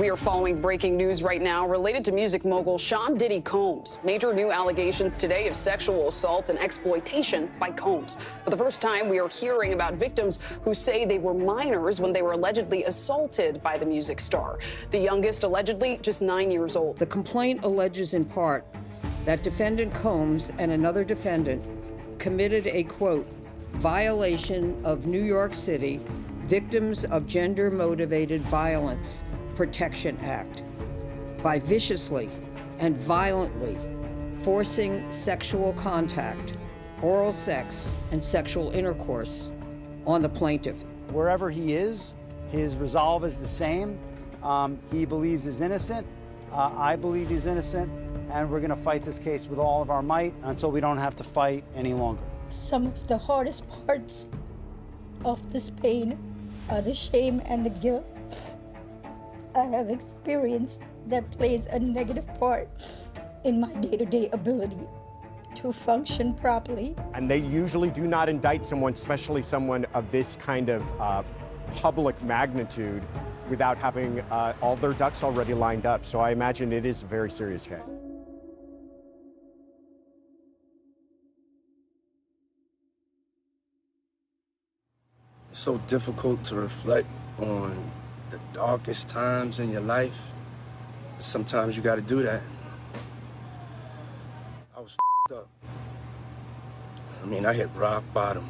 We are following breaking news right now related to music mogul Sean Diddy Combs. Major new allegations today of sexual assault and exploitation by Combs. For the first time, we are hearing about victims who say they were minors when they were allegedly assaulted by the music star. The youngest allegedly just 9 years old. The complaint alleges in part that defendant Combs and another defendant committed a, quote, violation of New York City Victims of Gender-Motivated Violence Protection Act by viciously and violently forcing sexual contact, oral sex, and sexual intercourse on the plaintiff. Wherever he is, his resolve is the same. He believes he's innocent. I believe he's innocent. And we're going to fight this case with all of our might until we don't have to fight any longer. Some of the hardest parts of this pain are the shame and the guilt I have experienced that plays a negative part in my day-to-day ability to function properly. And they usually do not indict someone, especially someone of this kind of public magnitude, without having all their ducks already lined up. So I imagine it is a very serious case. It's so difficult to reflect on the darkest times in your life. But sometimes you gotta do that. I was up. I mean, I hit rock bottom.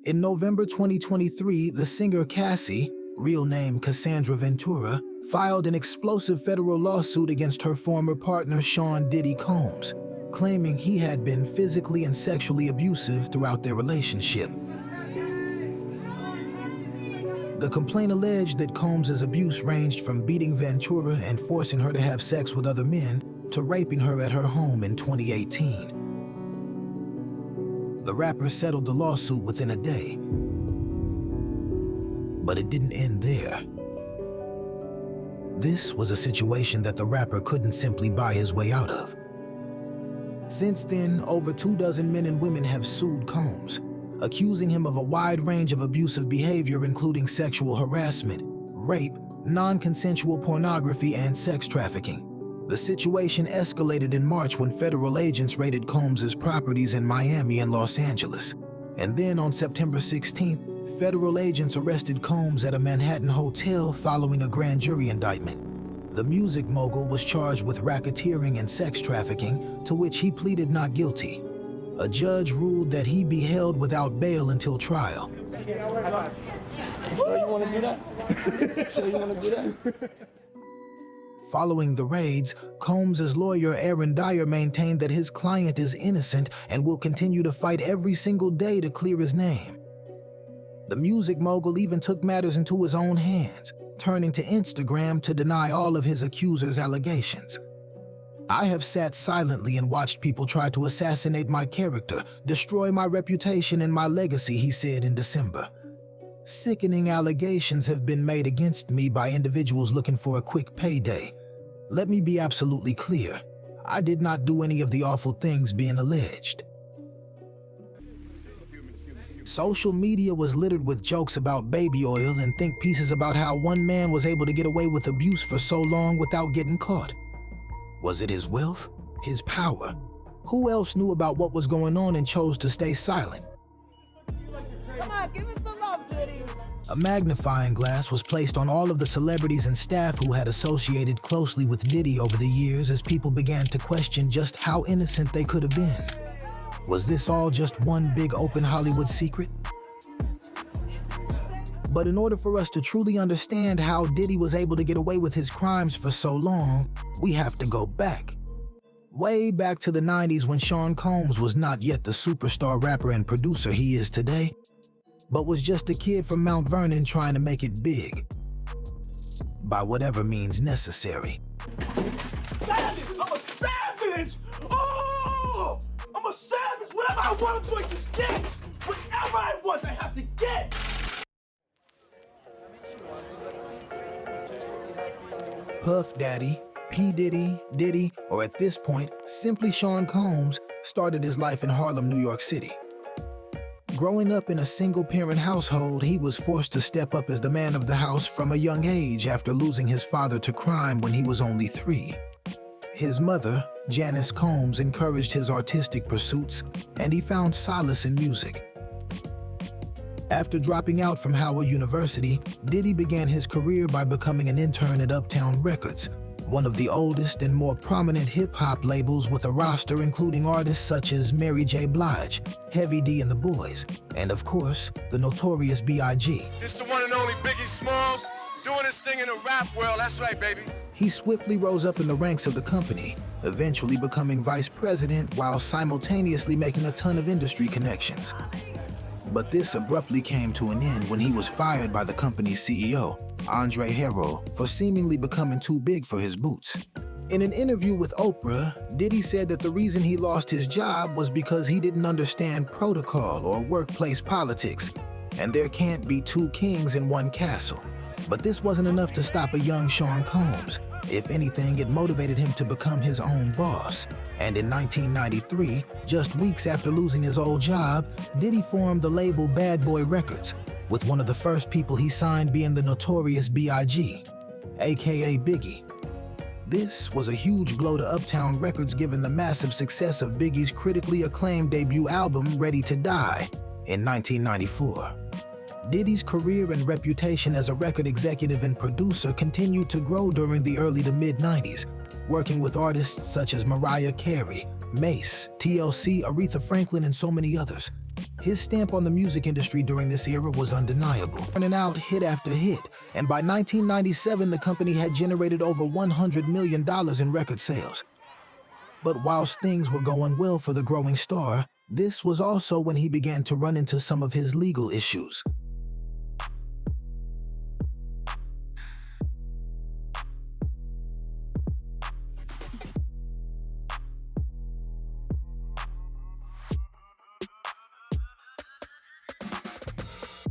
In November 2023, the singer Cassie, real name Cassandra Ventura, filed an explosive federal lawsuit against her former partner Sean Diddy Combs, claiming he had been physically and sexually abusive throughout their relationship. The complaint alleged that Combs' abuse ranged from beating Ventura and forcing her to have sex with other men to raping her at her home in 2018. The rapper settled the lawsuit within a day. But it didn't end there. This was a situation that the rapper couldn't simply buy his way out of. Since then, over 24 men and women have sued Combs, accusing him of a wide range of abusive behavior including sexual harassment, rape, non-consensual pornography, and sex trafficking. The situation escalated in March when federal agents raided Combs' properties in Miami and Los Angeles. And then on September 16th, federal agents arrested Combs at a Manhattan hotel following a grand jury indictment. The music mogul was charged with racketeering and sex trafficking, to which he pleaded not guilty. A judge ruled that he be held without bail until trial. Sure you want to do that? Sure you want to do that? Following the raids, Combs' lawyer Aaron Dyer maintained that his client is innocent and will continue to fight every single day to clear his name. The music mogul even took matters into his own hands, turning to Instagram to deny all of his accusers' allegations. I have sat silently and watched people try to assassinate my character, destroy my reputation and my legacy, he said in December. Sickening allegations have been made against me by individuals looking for a quick payday. Let me be absolutely clear. I did not do any of the awful things being alleged. Social media was littered with jokes about baby oil and think pieces about how one man was able to get away with abuse for so long without getting caught. Was it his wealth? His power? Who else knew about what was going on and chose to stay silent? Come on, give us some love, Diddy. A magnifying glass was placed on all of the celebrities and staff who had associated closely with Diddy over the years as people began to question just how innocent they could have been. Was this all just one big open Hollywood secret? But in order for us to truly understand how Diddy was able to get away with his crimes for so long, we have to go back. Way back to the 90s when Sean Combs was not yet the superstar rapper and producer he is today, but was just a kid from Mount Vernon trying to make it big. By whatever means necessary. Savage! I'm a savage! Oh! I'm a savage! Whatever I want, I'm going to get! Whatever I want, I have to get! Puff Daddy, p-diddy, Diddy, or at this point, simply Sean Combs, started his life in Harlem, New York City. Growing up in a single-parent household, he was forced to step up as the man of the house from a young age after losing his father to crime when he was only 3. His mother, Janice Combs, encouraged his artistic pursuits, and he found solace in music. After dropping out from Howard University, Diddy began his career by becoming an intern at Uptown Records, one of the oldest and more prominent hip-hop labels with a roster including artists such as Mary J. Blige, Heavy D and the Boys, and of course, the notorious B.I.G. It's the one and only Biggie Smalls doing his thing in the rap world. That's right, baby. He swiftly rose up in the ranks of the company, eventually becoming vice president while simultaneously making a ton of industry connections. But this abruptly came to an end when he was fired by the company's CEO, Andre Harrell, for seemingly becoming too big for his boots. In an interview with Oprah, Diddy said that the reason he lost his job was because he didn't understand protocol or workplace politics, and there can't be 2 kings in one castle. But this wasn't enough to stop a young Sean Combs. If anything, it motivated him to become his own boss. And in 1993, just weeks after losing his old job, Diddy formed the label Bad Boy Records, with one of the first people he signed being the notorious B.I.G., aka Biggie. This was a huge blow to Uptown Records given the massive success of Biggie's critically acclaimed debut album Ready to Die in 1994. Diddy's career and reputation as a record executive and producer continued to grow during the early to mid-90s, working with artists such as Mariah Carey, Mace, TLC, Aretha Franklin, and so many others. His stamp on the music industry during this era was undeniable, turning out hit after hit, and by 1997 the company had generated over $100 million in record sales. But whilst things were going well for the growing star, this was also when he began to run into some of his legal issues.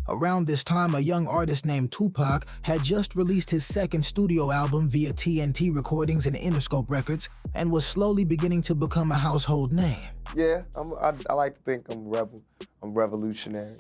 Around this time, a young artist named Tupac had just released his second studio album via TNT Recordings and Interscope Records and was slowly beginning to become a household name. Yeah, I like to think I'm revolutionary.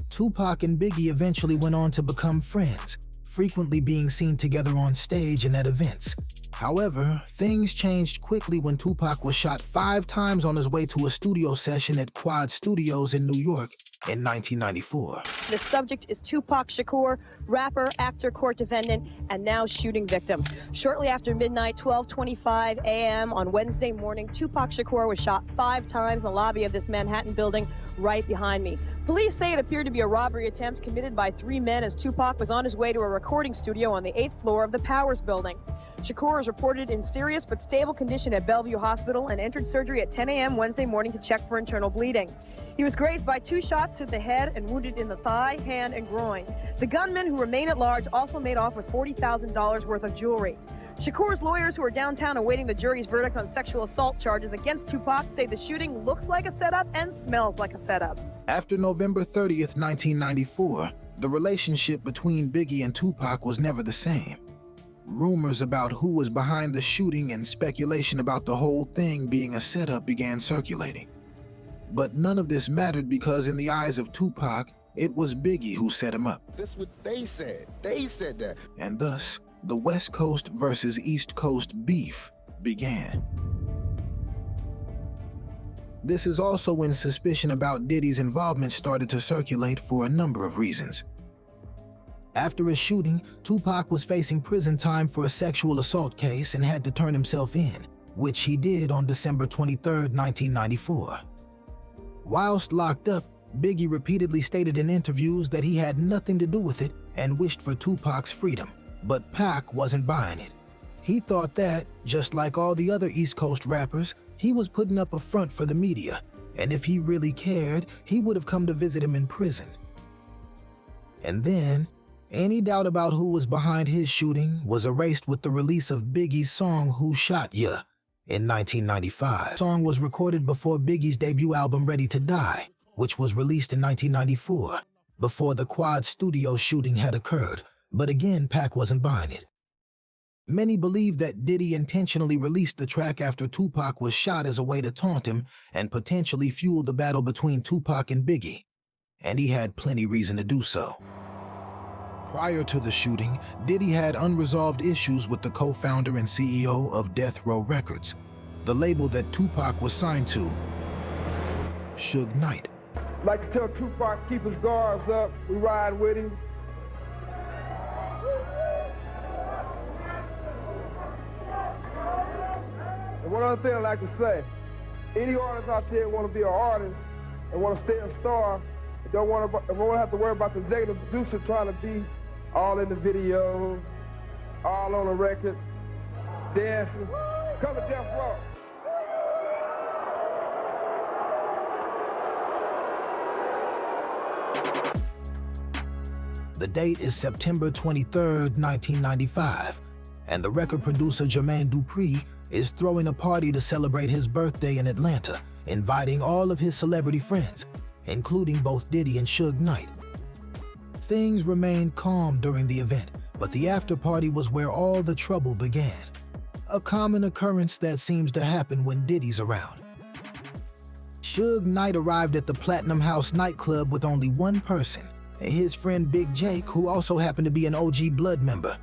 Tupac and Biggie eventually went on to become friends, frequently being seen together on stage and at events. However, things changed quickly when Tupac was shot 5 times on his way to a studio session at Quad Studios in New York in 1994. The subject is Tupac Shakur, rapper, actor, court defendant, and now shooting victim. Shortly after midnight, 12:25 a.m. on Wednesday morning, Tupac Shakur was shot 5 times in the lobby of this Manhattan building right behind me. Police say it appeared to be a robbery attempt committed by 3 men as Tupac was on his way to a recording studio on the 8th floor of the Powers building. Shakur is reported in serious but stable condition at Bellevue Hospital and entered surgery at 10 a.m. Wednesday morning to check for internal bleeding. He was grazed by 2 shots to the head and wounded in the thigh, hand, and groin. The gunmen, who remain at large, also made off with $40,000 worth of jewelry. Shakur's lawyers, who are downtown awaiting the jury's verdict on sexual assault charges against Tupac, say the shooting looks like a setup and smells like a setup. After November 30th, 1994, the relationship between Biggie and Tupac was never the same. Rumors about who was behind the shooting and speculation about the whole thing being a setup began circulating. But none of this mattered because in the eyes of Tupac, it was Biggie who set him up. That's what they said. They said that. And thus, the West Coast versus East Coast beef began. This is also when suspicion about Diddy's involvement started to circulate for a number of reasons. After his shooting, Tupac was facing prison time for a sexual assault case and had to turn himself in, which he did on December 23, 1994. Whilst locked up, Biggie repeatedly stated in interviews that he had nothing to do with it and wished for Tupac's freedom, but Pac wasn't buying it. He thought that, just like all the other East Coast rappers, he was putting up a front for the media, and if he really cared, he would have come to visit him in prison. And then, any doubt about who was behind his shooting was erased with the release of Biggie's song Who Shot Ya in 1995. The song was recorded before Biggie's debut album Ready to Die, which was released in 1994, before the Quad Studios shooting had occurred, but again Pac wasn't buying it. Many believe that Diddy intentionally released the track after Tupac was shot as a way to taunt him and potentially fuel the battle between Tupac and Biggie, and he had plenty reason to do so. Prior to the shooting, Diddy had unresolved issues with the co-founder and CEO of Death Row Records, the label that Tupac was signed to, Suge Knight. I'd like to tell Tupac keep his guards up, we ride with him. And one other thing I'd like to say, any artist out there want to be an artist and want to stay a star, don't want to have to worry about the executive producer trying to be all in the video, all on the record, dancing, come to Death Row. The date is September 23rd, 1995, and the record producer Jermaine Dupri is throwing a party to celebrate his birthday in Atlanta, inviting all of his celebrity friends, including both Diddy and Suge Knight. Things remained calm during the event, but the after-party was where all the trouble began. A common occurrence that seems to happen when Diddy's around. Suge Knight arrived at the Platinum House nightclub with only one person, his friend Big Jake, who also happened to be an OG Blood member.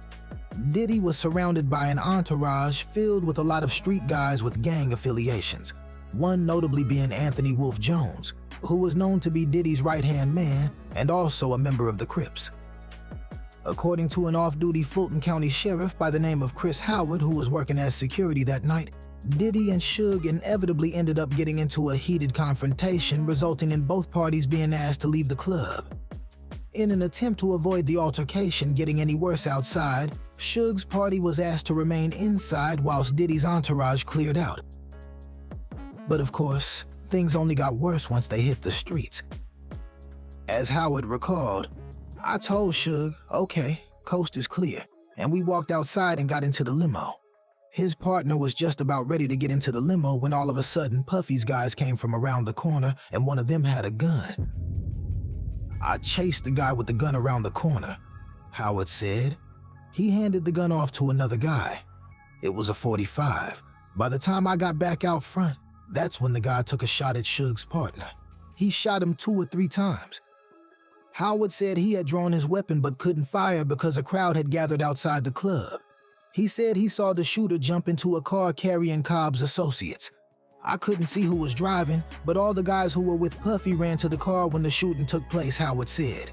Diddy was surrounded by an entourage filled with a lot of street guys with gang affiliations, one notably being Anthony Wolf Jones, who was known to be Diddy's right-hand man and also a member of the Crips. According to an off-duty Fulton County sheriff by the name of Chris Howard, who was working as security that night, Diddy and Suge inevitably ended up getting into a heated confrontation, resulting in both parties being asked to leave the club. In an attempt to avoid the altercation getting any worse outside, Suge's party was asked to remain inside whilst Diddy's entourage cleared out. But of course, things only got worse once they hit the streets. As Howard recalled, "I told Suge, okay, coast is clear," and we walked outside and got into the limo. His partner was just about ready to get into the limo when all of a sudden Puffy's guys came from around the corner and one of them had a gun. "I chased the guy with the gun around the corner," Howard said. He handed the gun off to another guy. It was a .45. By the time I got back out front, that's when the guy took a shot at Suge's partner. He shot him 2 or 3 times. Howard said he had drawn his weapon but couldn't fire because a crowd had gathered outside the club. He said he saw the shooter jump into a car carrying Cobb's associates. "I couldn't see who was driving, but all the guys who were with Puffy ran to the car when the shooting took place," Howard said.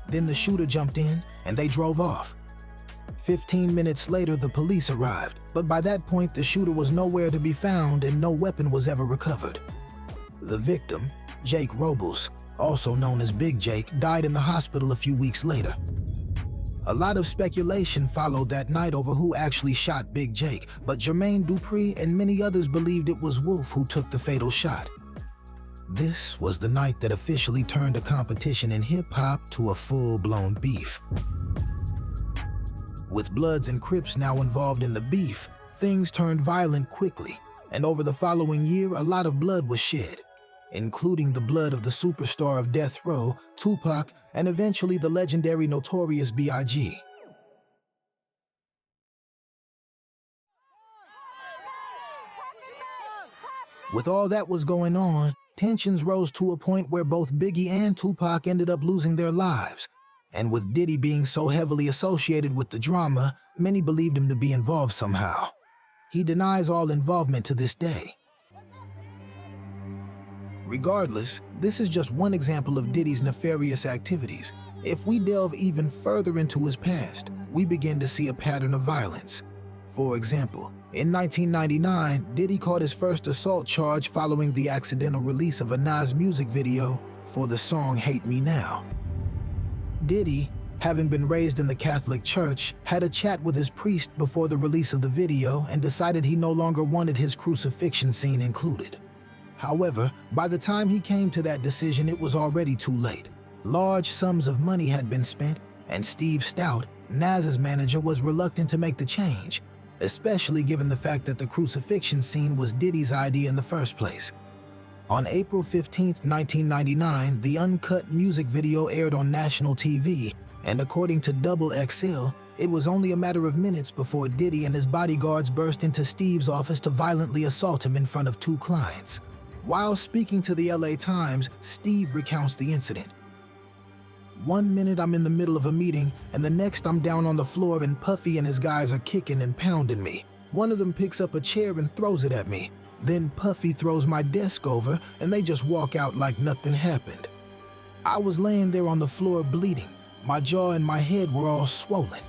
Then the shooter jumped in and they drove off. 15 minutes later, the police arrived, but by that point the shooter was nowhere to be found and no weapon was ever recovered. The victim, Jake Robles, also known as Big Jake, died in the hospital a few weeks later. A lot of speculation followed that night over who actually shot Big Jake, but Jermaine Dupri and many others believed it was Wolf who took the fatal shot. This was the night that officially turned a competition in hip-hop to a full-blown beef. With Bloods and Crips now involved in the beef, things turned violent quickly, and over the following year, a lot of blood was shed, including the blood of the superstar of Death Row, Tupac, and eventually the legendary Notorious B.I.G. With all that was going on, tensions rose to a point where both Biggie and Tupac ended up losing their lives. And with Diddy being so heavily associated with the drama, many believed him to be involved somehow. He denies all involvement to this day. Regardless, this is just one example of Diddy's nefarious activities. If we delve even further into his past, we begin to see a pattern of violence. For example, in 1999, Diddy caught his first assault charge following the accidental release of a Nas music video for the song Hate Me Now. Diddy, having been raised in the Catholic Church, had a chat with his priest before the release of the video and decided he no longer wanted his crucifixion scene included. However, by the time he came to that decision, it was already too late. Large sums of money had been spent, and Steve Stout, Nas's manager, was reluctant to make the change, especially given the fact that the crucifixion scene was Diddy's idea in the first place. On April 15, 1999, the uncut music video aired on national TV, And according to Double XL, it was only a matter of minutes before Diddy and his bodyguards burst into Steve's office to violently assault him in front of 2 clients. While speaking to the LA Times, Steve recounts the incident. "One minute I'm in the middle of a meeting, and the next I'm down on the floor and Puffy and his guys are kicking and pounding me. One of them picks up a chair and throws it at me. Then Puffy throws my desk over, and they just walk out like nothing happened. I was laying there on the floor bleeding. My jaw and my head were all swollen.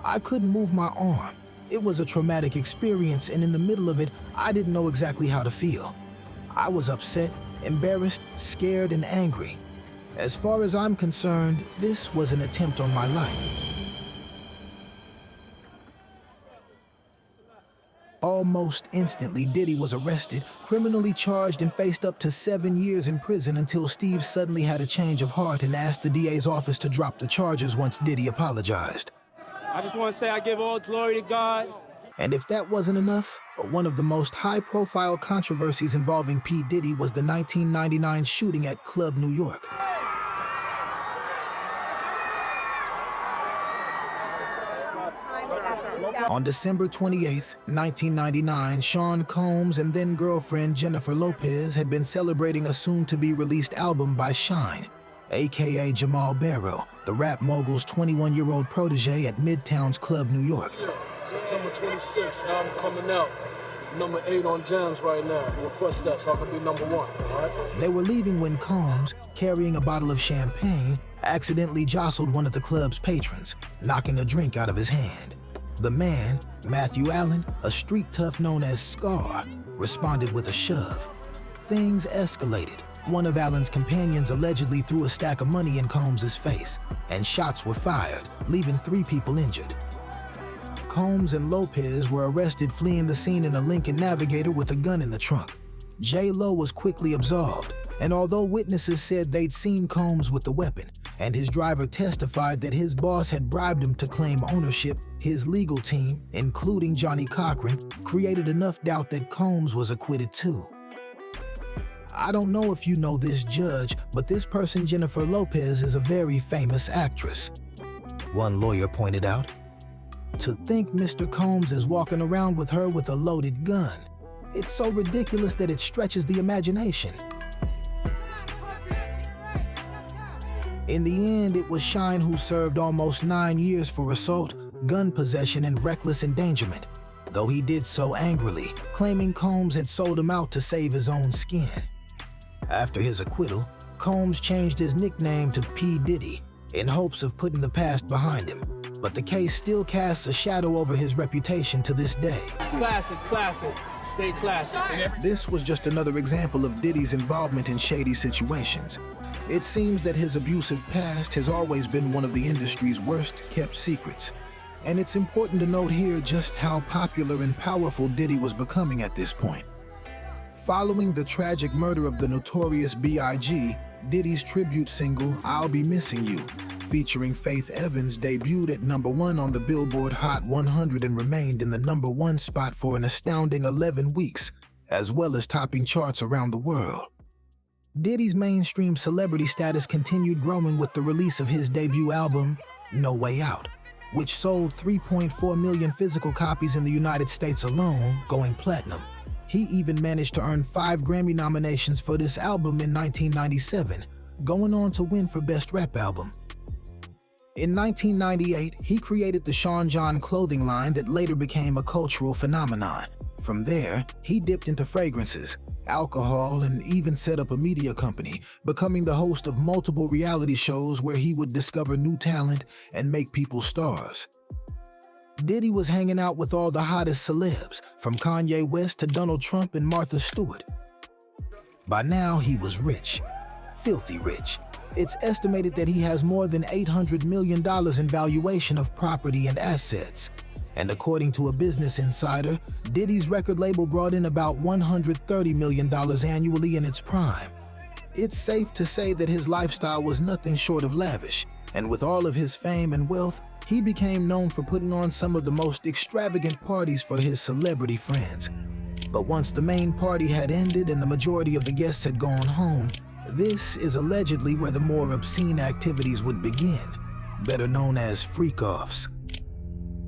I couldn't move my arm. It was a traumatic experience, and in the middle of it, I didn't know exactly how to feel. I was upset, embarrassed, scared, and angry. As far as I'm concerned, this was an attempt on my life." Almost instantly, Diddy was arrested, criminally charged, and faced up to 7 years in prison until Steve suddenly had a change of heart and asked the DA's office to drop the charges once Diddy apologized. I just want to say I give all glory to God. And if that wasn't enough, one of the most high-profile controversies involving P. Diddy was the 1999 shooting at Club New York. On December 28, 1999, Sean Combs and then-girlfriend Jennifer Lopez had been celebrating a soon-to-be-released album by Shine, a.k.a. Jamal Barrow, the rap mogul's 21-year-old protege at Midtown's Club New York. Yeah, September 26th, album coming out. Number 8 on Jams right now. Request that so I can be number 1, all right? They were leaving when Combs, carrying a bottle of champagne, accidentally jostled one of the club's patrons, knocking a drink out of his hand. The man, Matthew Allen, a street tough known as Scar, responded with a shove. Things escalated. One of Allen's companions allegedly threw a stack of money in Combs' face, and shots were fired, leaving 3 people injured. Combs and Lopez were arrested fleeing the scene in a Lincoln Navigator with a gun in the trunk. J-Lo was quickly absolved, and although witnesses said they'd seen Combs with the weapon, and his driver testified that his boss had bribed him to claim ownership, his legal team, including Johnny Cochran, created enough doubt that Combs was acquitted too. I don't know if you know this judge, but this person, Jennifer Lopez, is a very famous actress. One lawyer pointed out. To think Mr. Combs is walking around with her with a loaded gun. It's so ridiculous that it stretches the imagination. In the end, it was Shine who served almost 9 years for assault, gun possession, and reckless endangerment, though he did so angrily, claiming Combs had sold him out to save his own skin. After his acquittal, Combs changed his nickname to P-Diddy in hopes of putting the past behind him, but the case still casts a shadow over his reputation to this day. Classic, stay classic. This was just another example of Diddy's involvement in shady situations. It seems that his abusive past has always been one of the industry's worst-kept secrets. And it's important to note here just how popular and powerful Diddy was becoming at this point. Following the tragic murder of the notorious B.I.G., Diddy's tribute single, I'll Be Missing You, featuring Faith Evans, debuted at #1 on the Billboard Hot 100 and remained in the #1 spot for an astounding 11 weeks, as well as topping charts around the world. Diddy's mainstream celebrity status continued growing with the release of his debut album, No Way Out, which sold 3.4 million physical copies in the United States alone, going platinum. He even managed to earn 5 Grammy nominations for this album in 1997, going on to win for Best Rap Album. In 1998, he created the Sean John clothing line that later became a cultural phenomenon. From there, he dipped into fragrances, alcohol, and even set up a media company, becoming the host of multiple reality shows where he would discover new talent and make people stars. Diddy was hanging out with all the hottest celebs, from Kanye West to Donald Trump and Martha Stewart. By now, he was rich, filthy rich. It's estimated that he has more than $800 million in valuation of property and assets. And according to a Business Insider, Diddy's record label brought in about $130 million annually in its prime. It's safe to say that his lifestyle was nothing short of lavish, and with all of his fame and wealth, he became known for putting on some of the most extravagant parties for his celebrity friends. But once the main party had ended and the majority of the guests had gone home, this is allegedly where the more obscene activities would begin. better known as freak-offs.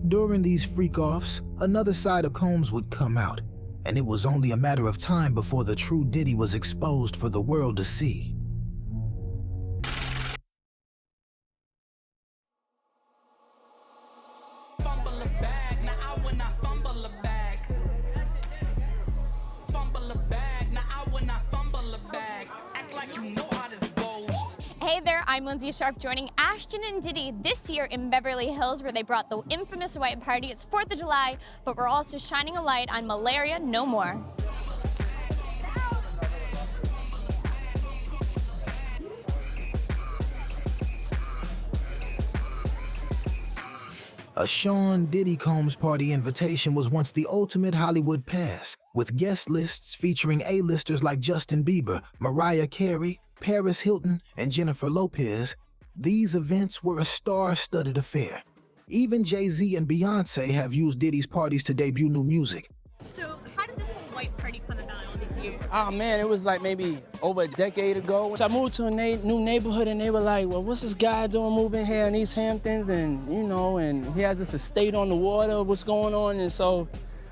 During these freak-offs, another side of Combs would come out, and it was only a matter of time before the true Diddy was exposed for the world to see. Hey there, I'm Lindsay Sharp joining Ashton and Diddy this year in Beverly Hills, where they brought the infamous white party. It's 4th of July, but we're also shining a light on malaria no more. A Sean Diddy Combs party invitation was once the ultimate Hollywood pass, with guest lists featuring A-listers like Justin Bieber, Mariah Carey, Paris Hilton, and Jennifer Lopez. These events were a star-studded affair. Even Jay-Z and Beyonce have used Diddy's parties to debut new music. So how did this whole white party come about all these years? Oh man, it was like maybe over a decade ago. So I moved to a new neighborhood and they were like, well, what's this guy doing moving here in East Hamptons? And you know, and he has this estate on the water, what's going on? And so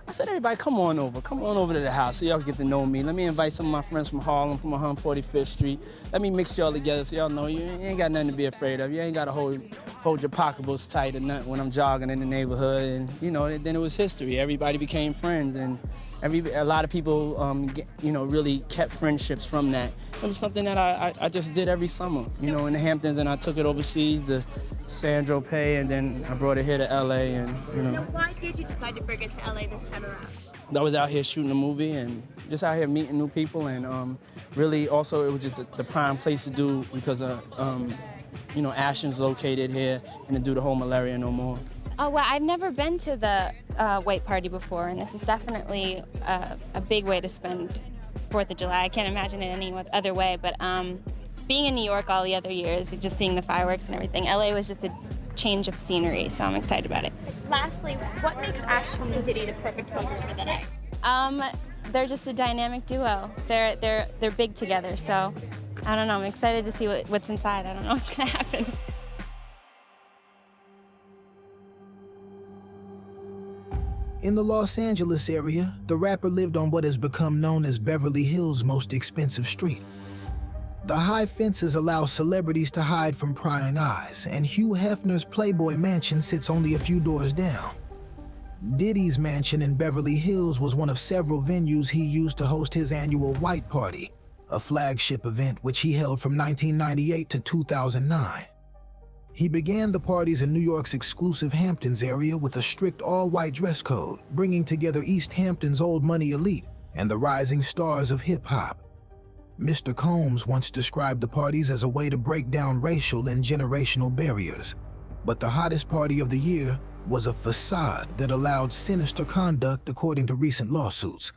I said, everybody, come on over to the house so y'all get to know me. Let me invite some of my friends from Harlem, from 145th Street. Let me mix y'all together so y'all know you ain't got nothing to be afraid of. You ain't got to hold your pocketbooks tight or nothing when I'm jogging in the neighborhood. And you know, then it was history. Everybody became friends, and a lot of people, you know, really kept friendships from that. It was something that I just did every summer, you know, in the Hamptons, and I took it overseas to Sandro Pay, and then I brought it here to LA, and you know. Now, why did you decide to bring it to LA this time around? I was out here shooting a movie and just out here meeting new people, and really also it was just the prime place to do because you know, Ashton's located here, and to do the whole malaria no more. Oh, well, I've never been to the white party before, and this is definitely a big way to spend 4th of July. I can't imagine it any other way, but being in New York all the other years, just seeing the fireworks and everything, LA was just a change of scenery, so I'm excited about it. Lastly, what makes Ashton and Diddy the perfect hosts for the night? They're just a dynamic duo. They're big together, so I don't know. I'm excited to see what's inside. I don't know what's gonna happen. In the Los Angeles area, the rapper lived on what has become known as Beverly Hills' most expensive street. The high fences allow celebrities to hide from prying eyes, and Hugh Hefner's Playboy mansion sits only a few doors down. Diddy's mansion in Beverly Hills was one of several venues he used to host his annual White Party, a flagship event which he held from 1998 to 2009. He began the parties in New York's exclusive Hamptons area with a strict all-white dress code, bringing together East Hampton's old money elite and the rising stars of hip-hop. Mr. Combs once described the parties as a way to break down racial and generational barriers. But the hottest party of the year was a facade that allowed sinister conduct, according to recent lawsuits.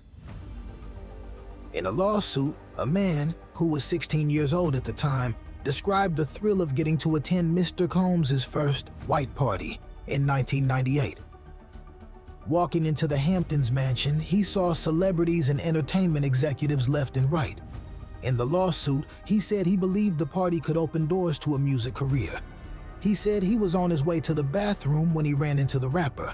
In a lawsuit, a man, who was 16 years old at the time, described the thrill of getting to attend Mr. Combs' first white party in 1998. Walking into the Hamptons mansion, he saw celebrities and entertainment executives left and right. In the lawsuit, he said he believed the party could open doors to a music career. He said he was on his way to the bathroom when he ran into the rapper.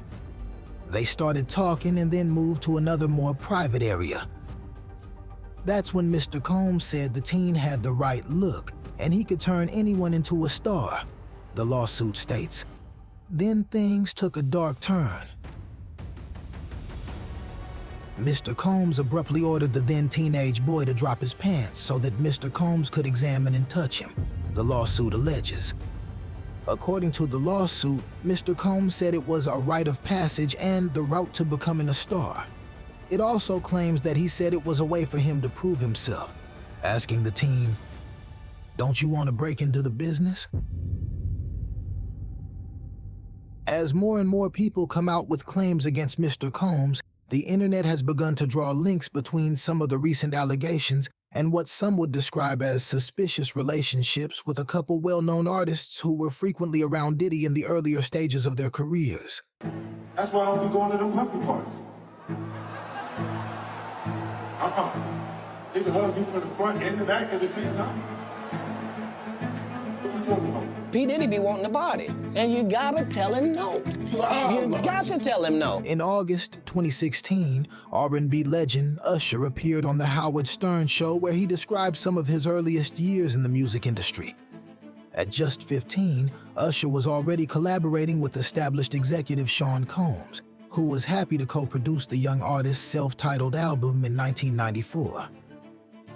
They started talking and then moved to another, more private area. That's when Mr. Combs said the teen had the right look and he could turn anyone into a star, the lawsuit states. Then things took a dark turn. Mr. Combs abruptly ordered the then teenage boy to drop his pants so that Mr. Combs could examine and touch him, the lawsuit alleges. According to the lawsuit, Mr. Combs said it was a rite of passage and the route to becoming a star. It also claims that he said it was a way for him to prove himself, asking the teen, "Don't you want to break into the business?" As more and more people come out with claims against Mr. Combs, the internet has begun to draw links between some of the recent allegations and what some would describe as suspicious relationships with a couple well-known artists who were frequently around Diddy in the earlier stages of their careers. That's why I don't be going to them puffy parties. They can hug you from the front and the back at the same time. What you talking about? P. Diddy be wanting to party, and you gotta tell him no. You got to tell him no. In August 2016, R&B legend Usher appeared on The Howard Stern Show, where he described some of his earliest years in the music industry. At just 15, Usher was already collaborating with established executive Sean Combs, who was happy to co-produce the young artist's self-titled album in 1994.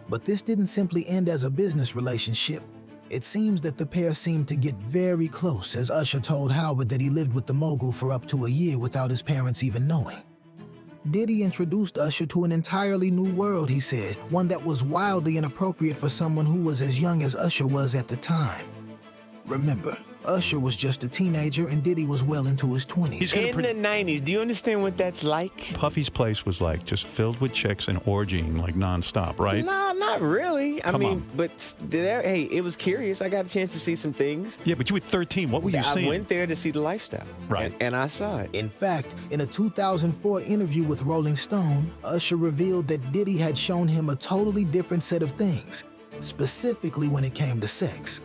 But this didn't simply end as a business relationship. It seems that the pair seemed to get very close, as Usher told Howard that he lived with the mogul for up to a year without his parents even knowing. Diddy introduced Usher to an entirely new world, he said, one that was wildly inappropriate for someone who was as young as Usher was at the time. Remember, Usher was just a teenager and Diddy was well into his 20s. In the 90s, do you understand what that's like? Puffy's place was like just filled with chicks and orgying like nonstop, right? No, not really. I Come mean, on. but hey, it was curious. I got a chance to see some things. Yeah, but you were 13. What were you seeing? I went there to see the lifestyle. Right. And I saw it. In fact, in a 2004 interview with Rolling Stone, Usher revealed that Diddy had shown him a totally different set of things, specifically when it came to sex.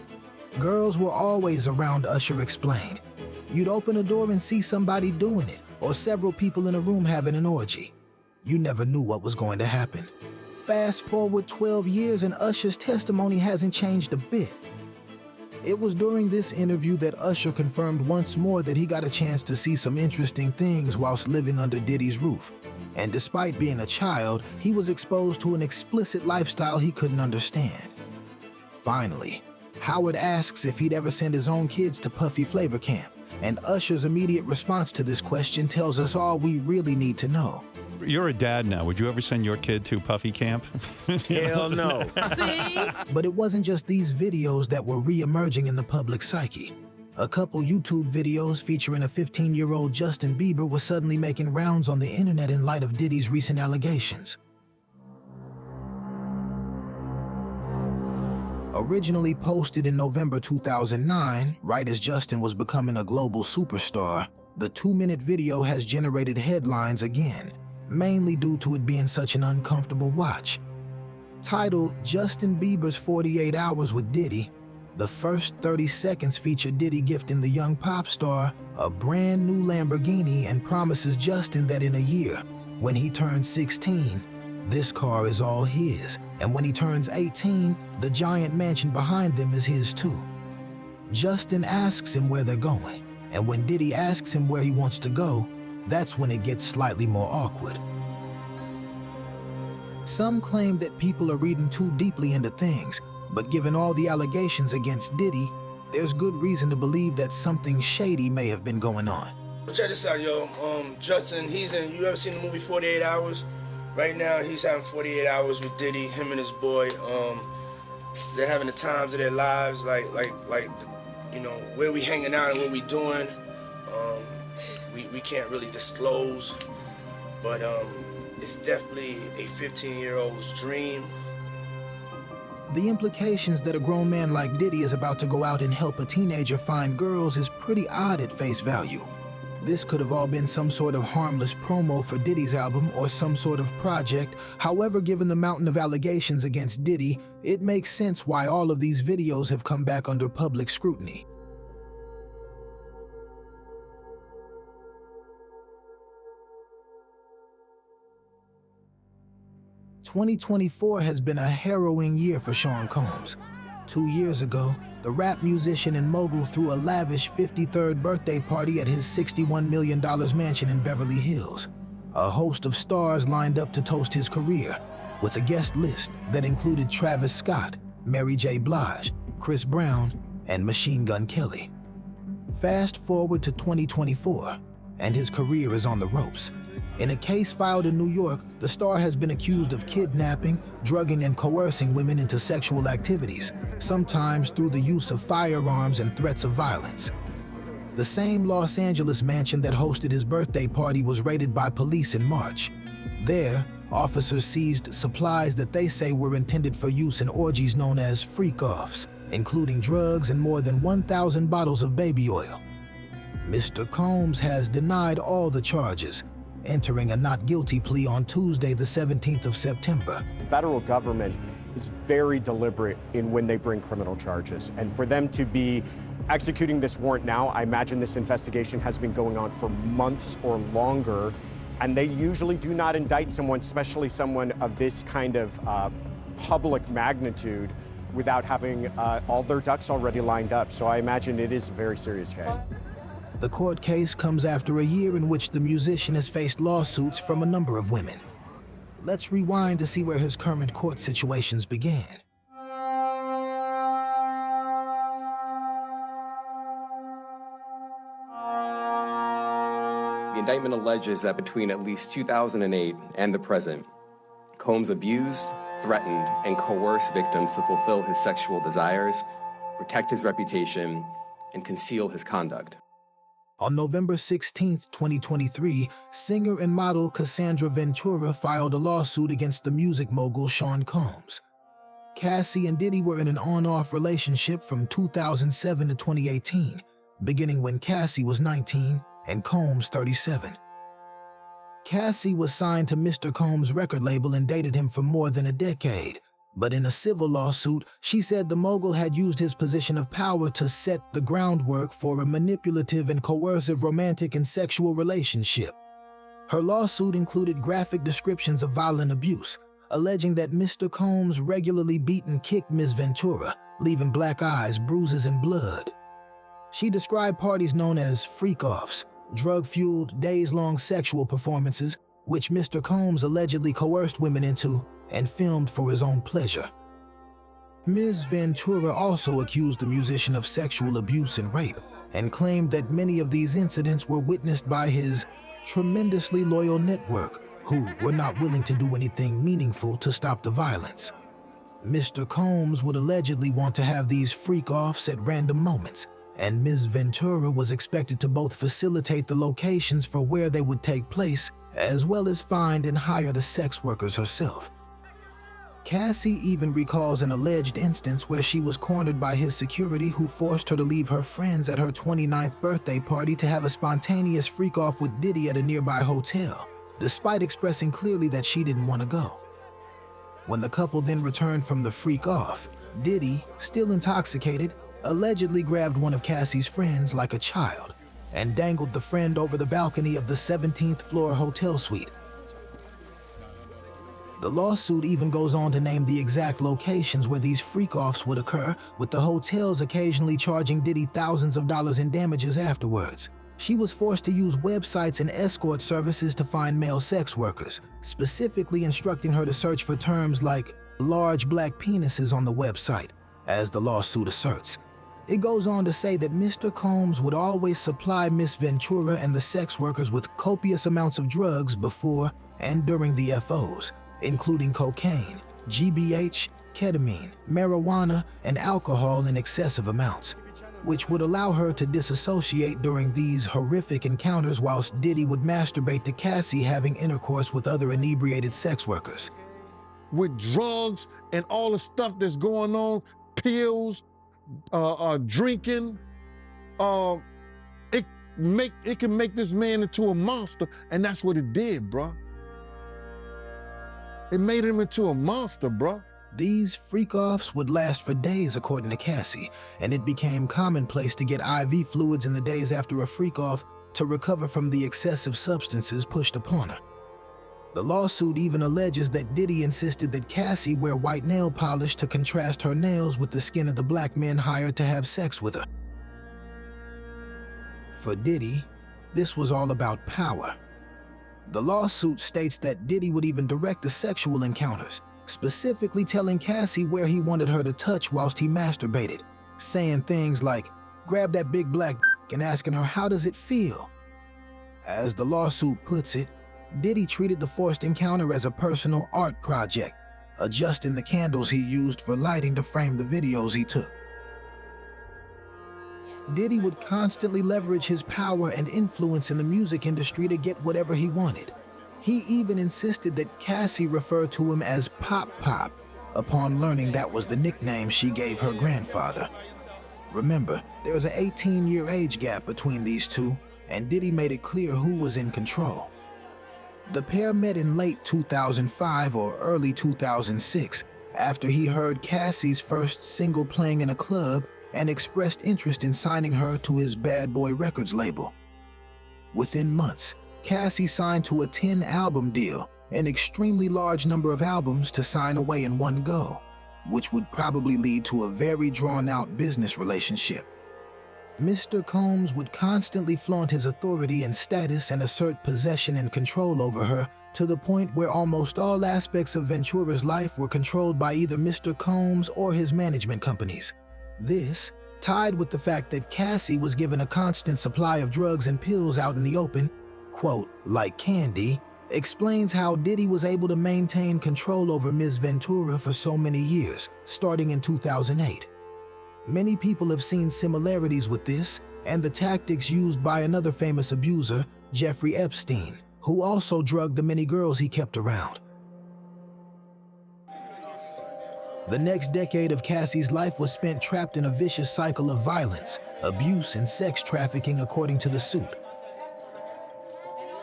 Girls were always around, Usher explained. You'd open a door and see somebody doing it, or several people in a room having an orgy. You never knew what was going to happen. Fast forward 12 years and Usher's testimony hasn't changed a bit. It was during this interview that Usher confirmed once more that he got a chance to see some interesting things whilst living under Diddy's roof. And despite being a child, he was exposed to an explicit lifestyle he couldn't understand. Finally, Howard asks if he'd ever send his own kids to Puffy Flavor Camp, and Usher's immediate response to this question tells us all we really need to know. You're a dad now. Would you ever send your kid to Puffy Camp? Hell no. But it wasn't just these videos that were re-emerging in the public psyche. A couple YouTube videos featuring a 15-year-old Justin Bieber was suddenly making rounds on the internet in light of Diddy's recent allegations. Originally posted in November 2009, right as Justin was becoming a global superstar, the 2-minute video has generated headlines again, mainly due to it being such an uncomfortable watch. Titled Justin Bieber's 48 Hours with Diddy, the first 30 seconds feature Diddy gifting the young pop star a brand new Lamborghini and promises Justin that in a year, when he turns 16, this car is all his, and when he turns 18, the giant mansion behind them is his too. Justin asks him where they're going, and when Diddy asks him where he wants to go, that's when it gets slightly more awkward. Some claim that people are reading too deeply into things, but given all the allegations against Diddy, there's good reason to believe that something shady may have been going on. Check this out, yo. Justin, you ever seen the movie 48 Hours? Right now, he's having 48 hours with Diddy, him and his boy. They're having the times of their lives, like, you know, where we hanging out and what we doing. We can't really disclose, but it's definitely a 15-year-old's dream. The implications that a grown man like Diddy is about to go out and help a teenager find girls is pretty odd at face value. This could have all been some sort of harmless promo for Diddy's album or some sort of project. However, given the mountain of allegations against Diddy, it makes sense why all of these videos have come back under public scrutiny. "2024 has been a harrowing year for Sean Combs. 2 years ago, the rap musician and mogul threw a lavish 53rd birthday party at his $61 million mansion in Beverly Hills. A host of stars lined up to toast his career, with a guest list that included Travis Scott, Mary J. Blige, Chris Brown, and Machine Gun Kelly. Fast forward to 2024, and his career is on the ropes. In a case filed in New York, the star has been accused of kidnapping, drugging, and coercing women into sexual activities, sometimes through the use of firearms and threats of violence. The same Los Angeles mansion that hosted his birthday party was raided by police in March. There, officers seized supplies that they say were intended for use in orgies known as freak-offs, including drugs and more than 1,000 bottles of baby oil. Mr. Combs has denied all the charges, entering a not guilty plea on Tuesday, the 17th of September. The federal government is very deliberate in when they bring criminal charges, and for them to be executing this warrant now. I imagine this investigation has been going on for months or longer, and they usually do not indict someone, especially someone of this kind of public magnitude, without having all their ducks already lined up. So I imagine it is a very serious case. The court case comes after a year in which the musician has faced lawsuits from a number of women. Let's rewind to see where his current court situations began. The indictment alleges that between at least 2008 and the present, Combs abused, threatened, and coerced victims to fulfill his sexual desires, protect his reputation, and conceal his conduct. On November 16, 2023, singer and model Cassandra Ventura filed a lawsuit against the music mogul Sean Combs. Cassie and Diddy were in an on-off relationship from 2007 to 2018, beginning when Cassie was 19 and Combs 37. Cassie was signed to Mr. Combs' record label and dated him for more than a decade. But in a civil lawsuit, she said the mogul had used his position of power to set the groundwork for a manipulative and coercive romantic and sexual relationship. Her lawsuit included graphic descriptions of violent abuse, alleging that Mr. Combs regularly beat and kicked Ms. Ventura, leaving black eyes, bruises, and blood. She described parties known as freak-offs, drug-fueled, days-long sexual performances, which Mr. Combs allegedly coerced women into and filmed for his own pleasure. Ms. Ventura also accused the musician of sexual abuse and rape, and claimed that many of these incidents were witnessed by his tremendously loyal network, who were not willing to do anything meaningful to stop the violence. Mr. Combs would allegedly want to have these freak-offs at random moments, and Ms. Ventura was expected to both facilitate the locations for where they would take place, as well as find and hire the sex workers herself. Cassie even recalls an alleged instance where she was cornered by his security, who forced her to leave her friends at her 29th birthday party to have a spontaneous freak-off with Diddy at a nearby hotel, despite expressing clearly that she didn't want to go. When the couple then returned from the freak-off, Diddy, still intoxicated, allegedly grabbed one of Cassie's friends like a child and dangled the friend over the balcony of the 17th floor hotel suite. The lawsuit even goes on to name the exact locations where these freak-offs would occur, with the hotels occasionally charging Diddy thousands of dollars in damages afterwards. She was forced to use websites and escort services to find male sex workers, specifically instructing her to search for terms like large black penises on the website, as the lawsuit asserts. It goes on to say that Mr. Combs would always supply Miss Ventura and the sex workers with copious amounts of drugs before and during the FOs, including cocaine, GBH, ketamine, marijuana, and alcohol in excessive amounts, which would allow her to disassociate during these horrific encounters, whilst Diddy would masturbate to Cassie having intercourse with other inebriated sex workers. With drugs and all the stuff that's going on, pills, drinking, it can make this man into a monster, and that's what it did, bruh. It made him into a monster, bruh. These freak-offs would last for days, according to Cassie, and it became commonplace to get IV fluids in the days after a freak-off to recover from the excessive substances pushed upon her. The lawsuit even alleges that Diddy insisted that Cassie wear white nail polish to contrast her nails with the skin of the black men hired to have sex with her. For Diddy, this was all about power. The lawsuit states that Diddy would even direct the sexual encounters, specifically telling Cassie where he wanted her to touch whilst he masturbated, saying things like, "Grab that big black d," and asking her, "How does it feel?" As the lawsuit puts it, Diddy treated the forced encounter as a personal art project, adjusting the candles he used for lighting to frame the videos he took. Diddy would constantly leverage his power and influence in the music industry to get whatever he wanted. He even insisted that Cassie refer to him as Pop Pop, upon learning that was the nickname she gave her grandfather. Remember, there was an 18-year age gap between these two, and Diddy made it clear who was in control. The pair met in late 2005 or early 2006, after he heard Cassie's first single playing in a club and expressed interest in signing her to his Bad Boy Records label. Within months, Cassie signed to a 10-album deal, an extremely large number of albums to sign away in one go, which would probably lead to a very drawn-out business relationship. Mr. Combs would constantly flaunt his authority and status and assert possession and control over her, to the point where almost all aspects of Ventura's life were controlled by either Mr. Combs or his management companies. This, tied with the fact that Cassie was given a constant supply of drugs and pills out in the open, quote, like candy, explains how Diddy was able to maintain control over Ms. Ventura for so many years, starting in 2008. Many people have seen similarities with this and the tactics used by another famous abuser, Jeffrey Epstein, who also drugged the many girls he kept around. The next decade of Cassie's life was spent trapped in a vicious cycle of violence, abuse, and sex trafficking, according to the suit.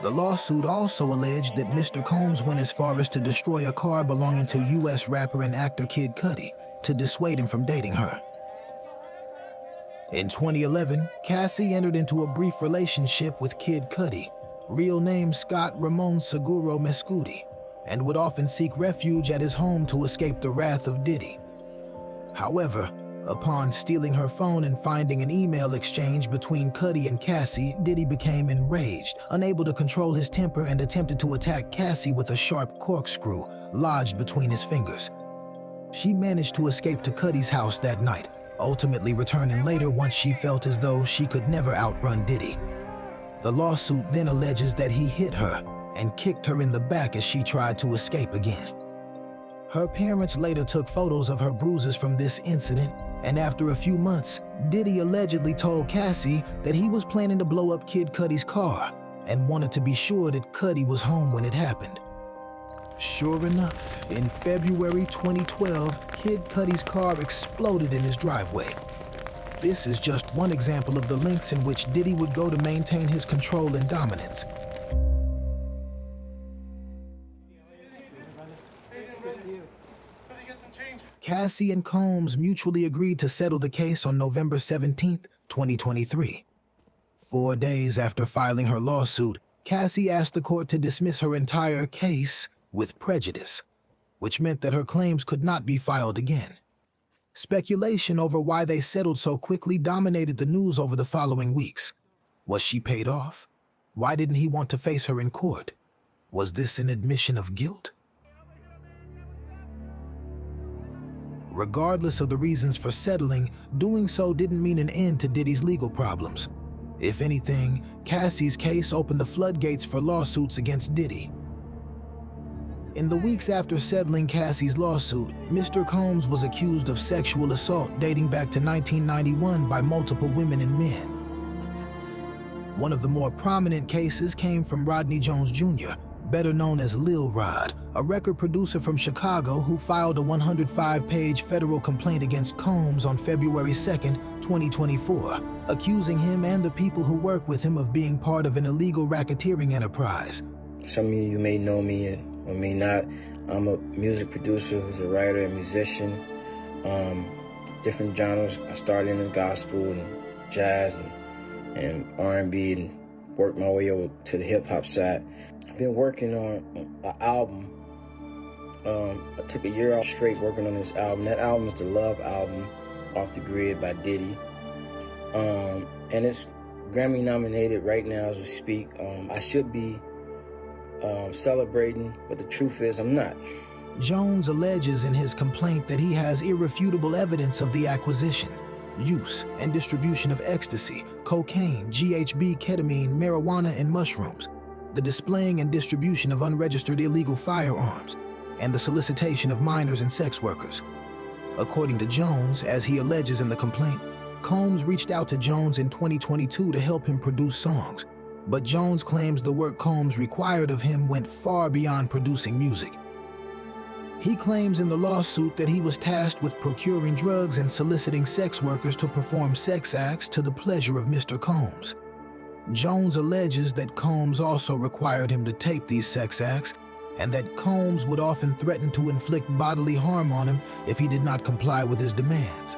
The lawsuit also alleged that Mr. Combs went as far as to destroy a car belonging to U.S. rapper and actor Kid Cudi to dissuade him from dating her. In 2011, Cassie entered into a brief relationship with Kid Cudi, real name Scott Remone Seguro Mescuti, and would often seek refuge at his home to escape the wrath of Diddy. However, upon stealing her phone and finding an email exchange between Cudi and Cassie, Diddy became enraged, unable to control his temper, and attempted to attack Cassie with a sharp corkscrew lodged between his fingers. She managed to escape to Cudi's house that night, ultimately returning later once she felt as though she could never outrun Diddy. The lawsuit then alleges that he hit her and kicked her in the back as she tried to escape again. Her parents later took photos of her bruises from this incident, and after a few months, Diddy allegedly told Cassie that he was planning to blow up Kid Cudi's car and wanted to be sure that Cudi was home when it happened. Sure enough, in February 2012, Kid Cudi's car exploded in his driveway. This is just one example of the lengths in which Diddy would go to maintain his control and dominance. Cassie and Combs mutually agreed to settle the case on November 17, 2023. 4 days after filing her lawsuit, Cassie asked the court to dismiss her entire case with prejudice, which meant that her claims could not be filed again. Speculation over why they settled so quickly dominated the news over the following weeks. Was she paid off? Why didn't he want to face her in court? Was this an admission of guilt? Regardless of the reasons for settling, doing so didn't mean an end to Diddy's legal problems. If anything, Cassie's case opened the floodgates for lawsuits against Diddy. In the weeks after settling Cassie's lawsuit, Mr. Combs was accused of sexual assault dating back to 1991 by multiple women and men. One of the more prominent cases came from Rodney Jones Jr., better known as Lil Rod, a record producer from Chicago who filed a 105-page federal complaint against Combs on February 2, 2024, accusing him and the people who work with him of being part of an illegal racketeering enterprise. Some of you may know me or may not. I'm a music producer who's a writer and musician. Different genres. I started in the gospel and jazz and R&B and worked my way over to the hip-hop side. I've been working on an album. I took a year off straight working on this album. That album is the Love album, Off the Grid by Diddy. And it's Grammy nominated right now as we speak. I should be celebrating, but the truth is I'm not. Jones alleges in his complaint that he has irrefutable evidence of the acquisition, use, and distribution of ecstasy, cocaine, GHB, ketamine, marijuana, and mushrooms, the displaying and distribution of unregistered illegal firearms, and the solicitation of minors and sex workers. According to Jones, as he alleges in the complaint, Combs reached out to Jones in 2022 to help him produce songs, but Jones claims the work Combs required of him went far beyond producing music. He claims in the lawsuit that he was tasked with procuring drugs and soliciting sex workers to perform sex acts to the pleasure of Mr. Combs. Jones alleges that Combs also required him to tape these sex acts, and that Combs would often threaten to inflict bodily harm on him if he did not comply with his demands.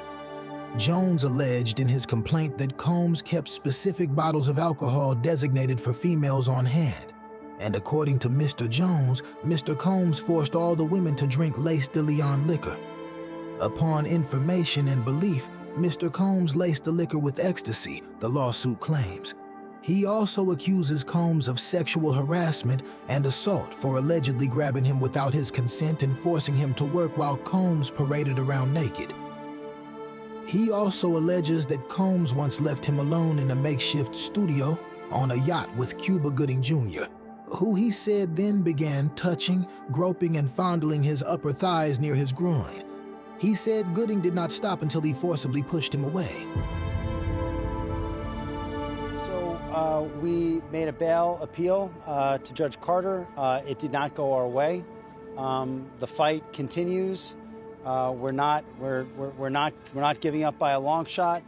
Jones alleged in his complaint that Combs kept specific bottles of alcohol designated for females on hand. And according to Mr. Jones, Mr. Combs forced all the women to drink Lace de Leon liquor. Upon information and belief, Mr. Combs laced the liquor with ecstasy, the lawsuit claims. He also accuses Combs of sexual harassment and assault for allegedly grabbing him without his consent and forcing him to work while Combs paraded around naked. He also alleges that Combs once left him alone in a makeshift studio on a yacht with Cuba Gooding Jr., who he said then began touching, groping, and fondling his upper thighs near his groin. He said Gooding did not stop until he forcibly pushed him away. So we made a bail appeal to Judge Carter. It did not go our way. The fight continues. We're not giving up by a long shot.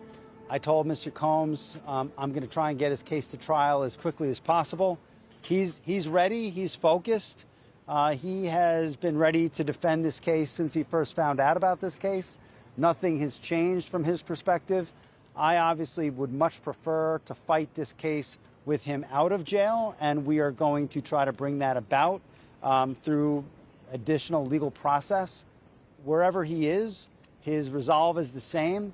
I told Mr. Combs I'm going to try and get his case to trial as quickly as possible. He's ready. He's focused. He has been ready to defend this case since he first found out about this case. Nothing has changed from his perspective. I obviously would much prefer to fight this case with him out of jail, and we are going to try to bring that about through additional legal process. Wherever he is, his resolve is the same.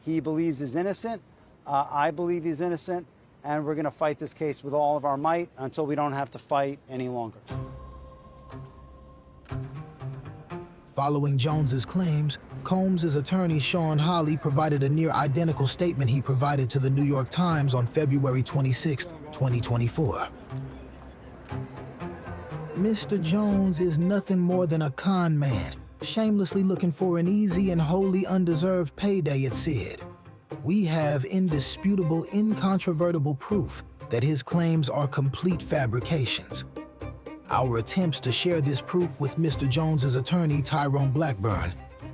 He believes he's innocent. I believe he's innocent. And we're going to fight this case with all of our might until we don't have to fight any longer. Following Jones's claims, Combs' attorney Sean Hawley provided a near-identical statement he provided to the New York Times on February 26, 2024. Mr. Jones is nothing more than a con man, shamelessly looking for an easy and wholly undeserved payday, it said. We have indisputable, incontrovertible proof that his claims are complete fabrications. Our attempts to share this proof with Mr. Jones's attorney, Tyrone Blackburn,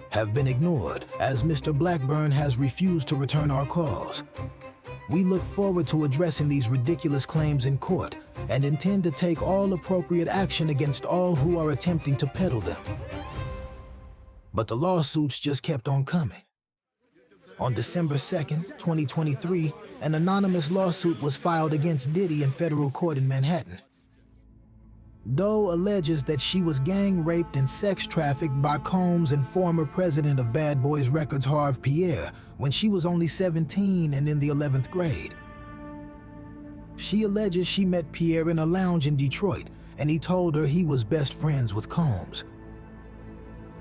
have been ignored, as Mr. Blackburn has refused to return our calls. We look forward to addressing these ridiculous claims in court and intend to take all appropriate action against all who are attempting to peddle them. But the lawsuits just kept on coming. On December 2nd, 2023, an anonymous lawsuit was filed against Diddy in federal court in Manhattan. Doe alleges that she was gang raped and sex trafficked by Combs and former president of Bad Boys Records Harve Pierre when she was only 17 and in the 11th grade. She alleges she met Pierre in a lounge in Detroit, and he told her he was best friends with Combs.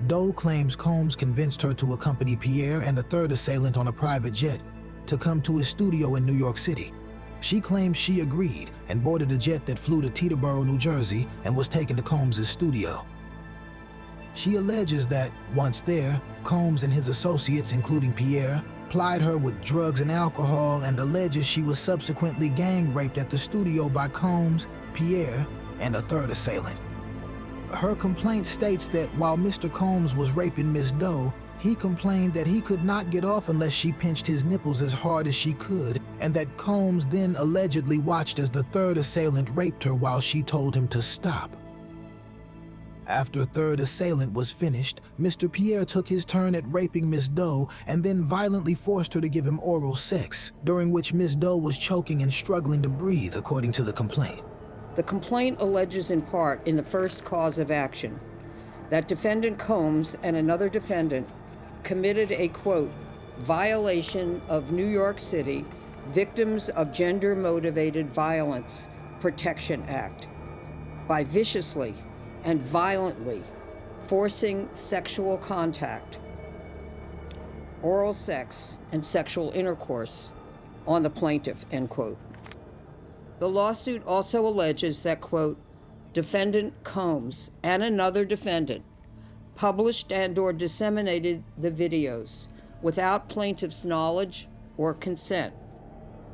Doe claims Combs convinced her to accompany Pierre and a third assailant on a private jet to come to his studio in New York City. She claims she agreed and boarded a jet that flew to Teterboro, New Jersey, and was taken to Combs' studio. She alleges that, once there, Combs and his associates, including Pierre, plied her with drugs and alcohol, and alleges she was subsequently gang raped at the studio by Combs, Pierre, and a third assailant. Her complaint states that while Mr. Combs was raping Miss Doe, he complained that he could not get off unless she pinched his nipples as hard as she could, and that Combs then allegedly watched as the third assailant raped her while she told him to stop. After third assailant was finished, Mr. Pierre took his turn at raping Miss Doe and then violently forced her to give him oral sex, during which Miss Doe was choking and struggling to breathe, according to the complaint. The complaint alleges in part in the first cause of action that defendant Combs and another defendant committed a, quote, violation of New York City Victims of Gender-Motivated Violence Protection Act by viciously and violently forcing sexual contact, oral sex, and sexual intercourse on the plaintiff, end quote. The lawsuit also alleges that, quote, defendant Combs and another defendant published and/or disseminated the videos without plaintiff's knowledge or consent.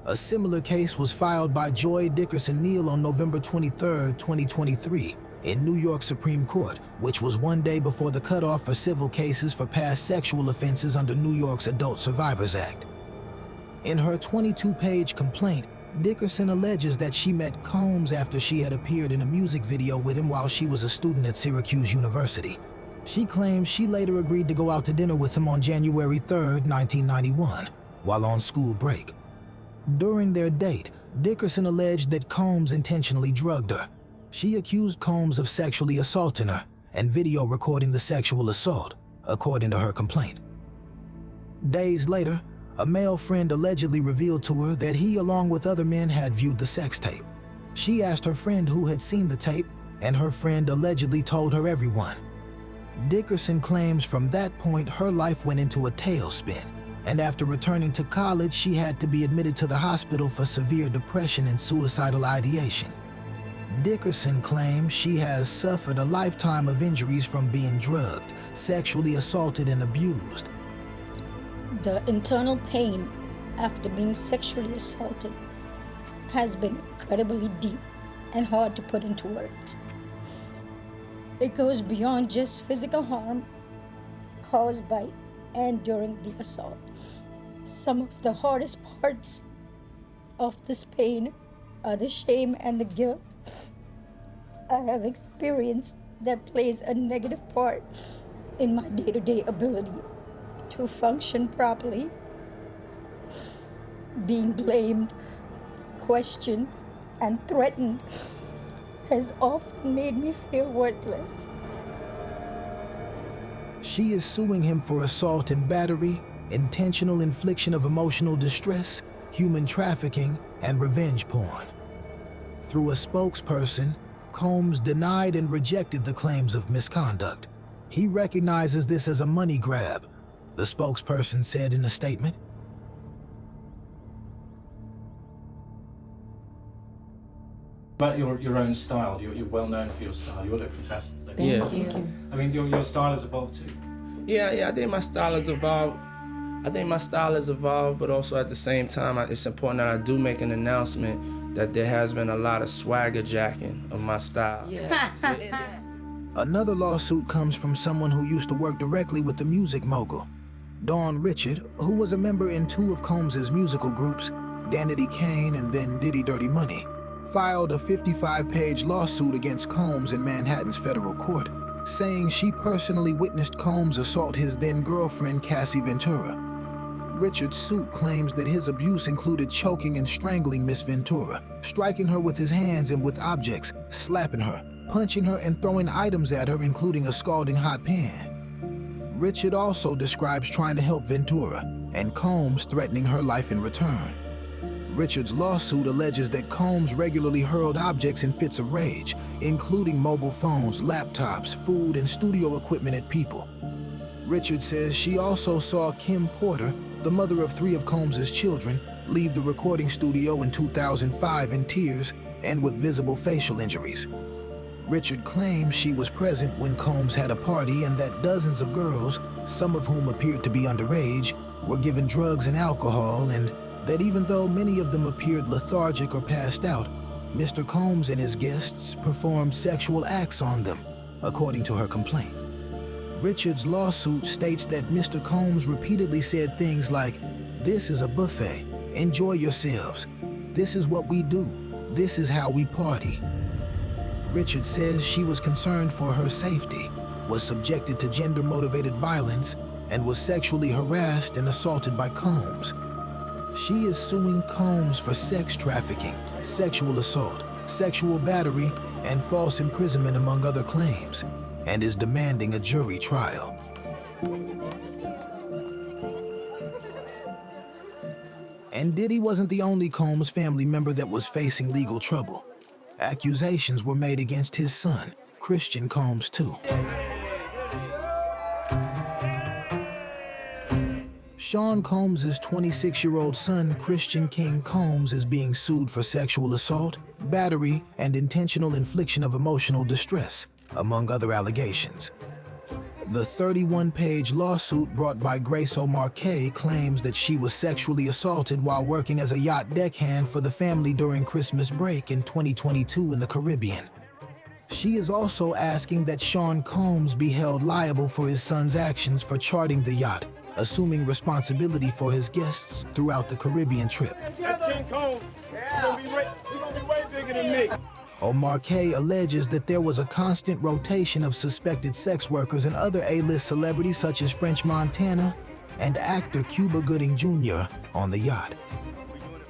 A similar case was filed by Joy Dickerson Neal on November 23, 2023, in New York Supreme Court, which was one day before the cutoff for civil cases for past sexual offenses under New York's Adult Survivors Act. In her 22-page complaint, Dickerson alleges that she met Combs after she had appeared in a music video with him while she was a student at Syracuse University. She claims she later agreed to go out to dinner with him on January 3rd, 1991, while on school break. During their date, Dickerson alleged that Combs intentionally drugged her. She accused Combs of sexually assaulting her and video recording the sexual assault, according to her complaint. Days later, a male friend allegedly revealed to her that he, along with other men, had viewed the sex tape. She asked her friend who had seen the tape, and her friend allegedly told her everyone. Dickerson claims from that point her life went into a tailspin, and after returning to college, she had to be admitted to the hospital for severe depression and suicidal ideation. Dickerson claims she has suffered a lifetime of injuries from being drugged, sexually assaulted, and abused. The internal pain after being sexually assaulted has been incredibly deep and hard to put into words. It goes beyond just physical harm caused by and during the assault. Some of the hardest parts of this pain are the shame and the guilt I have experienced that plays a negative part in my day-to-day ability to function properly. Being blamed, questioned, and threatened has often made me feel worthless. She is suing him for assault and battery, intentional infliction of emotional distress, human trafficking, and revenge porn. Through a spokesperson, Combs denied and rejected the claims of misconduct. He recognizes this as a money grab, the spokesperson said in a statement. About your own style, you're well known for your style. You all look fantastic. Thank you. I mean, your style has evolved too. Yeah, I think my style has evolved. But also at the same time, it's important that I do make an announcement that there has been a lot of swagger jacking of my style. Yes. Another lawsuit comes from someone who used to work directly with the music mogul. Dawn Richard, who was a member in two of Combs' musical groups, Danity Kane and then Diddy Dirty Money, filed a 55-page lawsuit against Combs in Manhattan's federal court, saying she personally witnessed Combs assault his then-girlfriend Cassie Ventura. Richard's suit claims that his abuse included choking and strangling Miss Ventura, striking her with his hands and with objects, slapping her, punching her, and throwing items at her, including a scalding hot pan. Richard also describes trying to help Ventura, and Combs threatening her life in return. Richard's lawsuit alleges that Combs regularly hurled objects in fits of rage, including mobile phones, laptops, food, and studio equipment at people. Richard says she also saw Kim Porter, the mother of 3 of Combs' children, leave the recording studio in 2005 in tears and with visible facial injuries. Richard claims she was present when Combs had a party and that dozens of girls, some of whom appeared to be underage, were given drugs and alcohol, and that even though many of them appeared lethargic or passed out, Mr. Combs and his guests performed sexual acts on them, according to her complaint. Richard's lawsuit states that Mr. Combs repeatedly said things like, "This is a buffet. Enjoy yourselves. This is what we do. This is how we party." Richard says she was concerned for her safety, was subjected to gender-motivated violence, and was sexually harassed and assaulted by Combs. She is suing Combs for sex trafficking, sexual assault, sexual battery, and false imprisonment, among other claims, and is demanding a jury trial. And Diddy wasn't the only Combs family member that was facing legal trouble. Accusations were made against his son, Christian Combs, too. Sean Combs' 26-year-old son, Christian King Combs, is being sued for sexual assault, battery, and intentional infliction of emotional distress, among other allegations. The 31-page lawsuit brought by Grace O'Marquet claims that she was sexually assaulted while working as a yacht deckhand for the family during Christmas break in 2022 in the Caribbean. She is also asking that Sean Combs be held liable for his son's actions for charting the yacht, assuming responsibility for his guests throughout the Caribbean trip. That's King Combs. You're gonna be way bigger than me. Omar K alleges that there was a constant rotation of suspected sex workers and other A-list celebrities such as French Montana and actor Cuba Gooding Jr. on the yacht.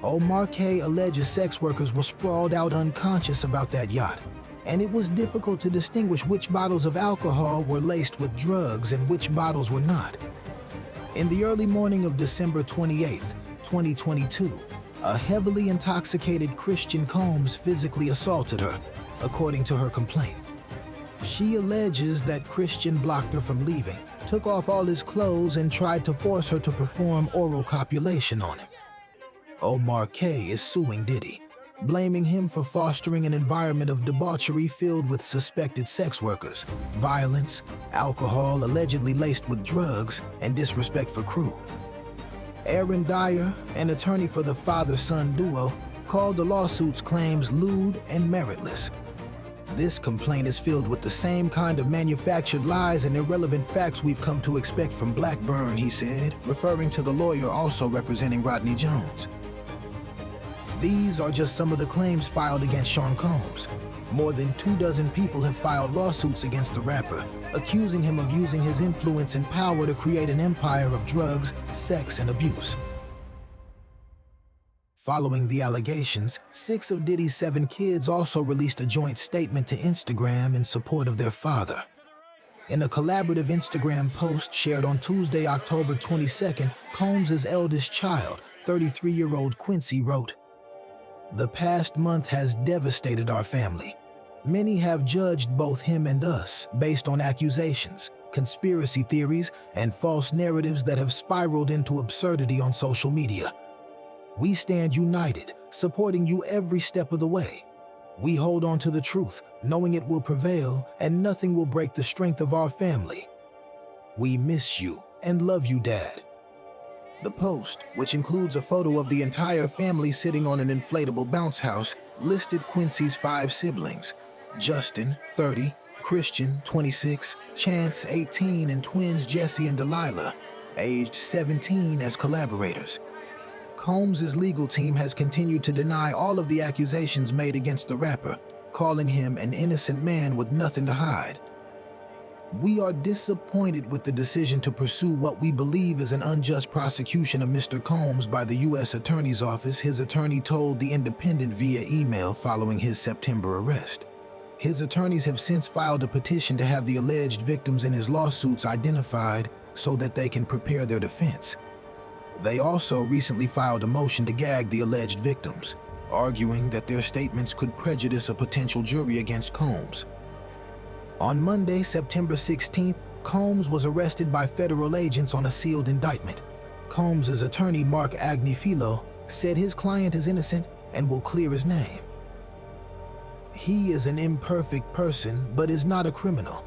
Omar K alleges sex workers were sprawled out unconscious about that yacht, and it was difficult to distinguish which bottles of alcohol were laced with drugs and which bottles were not. In the early morning of December 28, 2022, a heavily intoxicated Christian Combs physically assaulted her, according to her complaint. She alleges that Christian blocked her from leaving, took off all his clothes, and tried to force her to perform oral copulation on him. Omar K is suing Diddy, blaming him for fostering an environment of debauchery filled with suspected sex workers, violence, alcohol allegedly laced with drugs, and disrespect for crew. Aaron Dyer, an attorney for the father-son duo, called the lawsuit's claims lewd and meritless. This complaint is filled with the same kind of manufactured lies and irrelevant facts we've come to expect from Blackburn, he said, referring to the lawyer also representing Rodney Jones. These are just some of the claims filed against Sean Combs. More than 24 people have filed lawsuits against the rapper, accusing him of using his influence and power to create an empire of drugs, sex, and abuse. Following the allegations, 6 of Diddy's 7 kids also released a joint statement to Instagram in support of their father. In a collaborative Instagram post shared on Tuesday, October 22nd, Combs' eldest child, 33-year-old Quincy, wrote, "The past month has devastated our family. Many have judged both him and us based on accusations, conspiracy theories, and false narratives that have spiraled into absurdity on social media. We stand united, supporting you every step of the way. We hold on to the truth, knowing it will prevail and nothing will break the strength of our family. We miss you and love you, Dad." The post, which includes a photo of the entire family sitting on an inflatable bounce house, listed Quincy's 5 siblings: Justin, 30, Christian, 26, Chance, 18, and twins Jesse and Delilah, aged 17, as collaborators. Combs' legal team has continued to deny all of the accusations made against the rapper, calling him an innocent man with nothing to hide. "We are disappointed with the decision to pursue what we believe is an unjust prosecution of Mr. Combs by the U.S. Attorney's Office," his attorney told The Independent via email following his September arrest. His attorneys have since filed a petition to have the alleged victims in his lawsuits identified so that they can prepare their defense. They also recently filed a motion to gag the alleged victims, arguing that their statements could prejudice a potential jury against Combs. On Monday, September 16th, Combs was arrested by federal agents on a sealed indictment. Combs' attorney, Mark Agnifilo, said his client is innocent and will clear his name. "He is an imperfect person, but is not a criminal.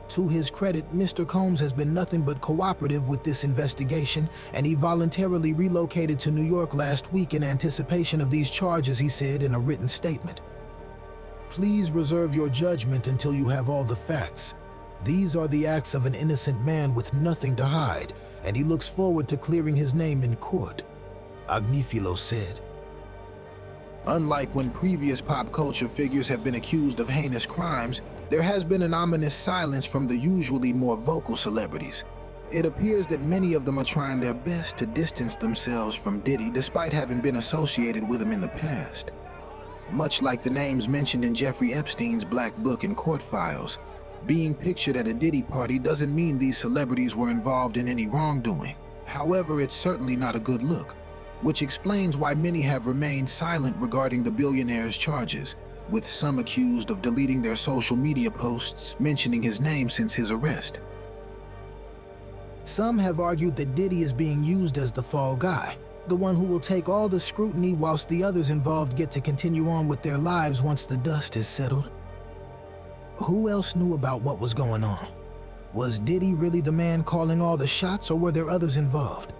To his credit, Mr. Combs has been nothing but cooperative with this investigation, and he voluntarily relocated to New York last week in anticipation of these charges," he said in a written statement. "Please reserve your judgment until you have all the facts. These are the acts of an innocent man with nothing to hide, and he looks forward to clearing his name in court," Agnifilo said. Unlike when previous pop culture figures have been accused of heinous crimes, there has been an ominous silence from the usually more vocal celebrities. It appears that many of them are trying their best to distance themselves from Diddy despite having been associated with him in the past. Much like the names mentioned in Jeffrey Epstein's Black Book and court files, being pictured at a Diddy party doesn't mean these celebrities were involved in any wrongdoing. However, it's certainly not a good look, which explains why many have remained silent regarding the billionaire's charges, with some accused of deleting their social media posts mentioning his name since his arrest. Some have argued that Diddy is being used as the fall guy, the one who will take all the scrutiny whilst the others involved get to continue on with their lives once the dust is settled. Who else knew about what was going on? Was Diddy really the man calling all the shots, or were there others involved?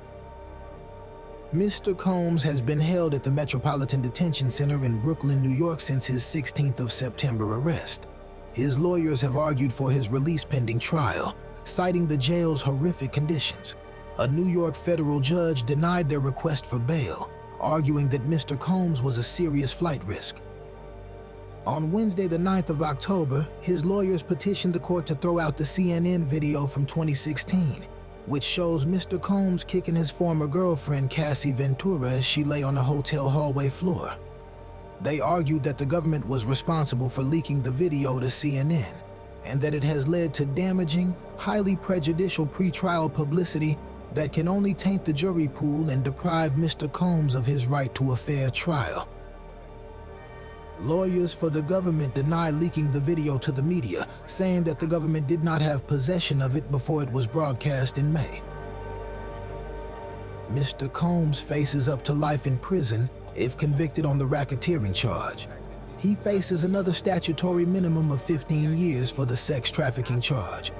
Mr. Combs has been held at the Metropolitan Detention Center in Brooklyn, New York since his 16th of September arrest. His lawyers have argued for his release pending trial, citing the jail's horrific conditions. A New York federal judge denied their request for bail, arguing that Mr. Combs was a serious flight risk. On Wednesday, the 9th of October, his lawyers petitioned the court to throw out the CNN video from 2016, which shows Mr. Combs kicking his former girlfriend, Cassie Ventura, as she lay on the hotel hallway floor. They argued that the government was responsible for leaking the video to CNN, and that it has led to damaging, highly prejudicial pretrial publicity that can only taint the jury pool and deprive Mr. Combs of his right to a fair trial. Lawyers for the government denied leaking the video to the media, saying that the government did not have possession of it before it was broadcast in May. Mr. Combs faces up to life in prison if convicted on the racketeering charge. He faces another statutory minimum of 15 years for the sex trafficking charge.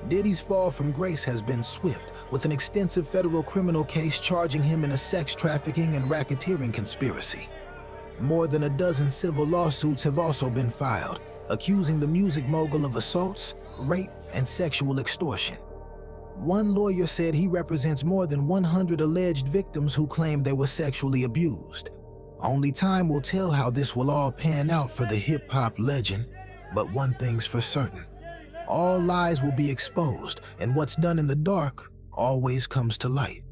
Diddy's fall from grace has been swift, with an extensive federal criminal case charging him in a sex trafficking and racketeering conspiracy. More than a dozen civil lawsuits have also been filed, accusing the music mogul of assaults, rape, and sexual extortion. One lawyer said he represents more than 100 alleged victims who claim they were sexually abused. Only time will tell how this will all pan out for the hip-hop legend, but one thing's for certain. All lies will be exposed, and what's done in the dark always comes to light.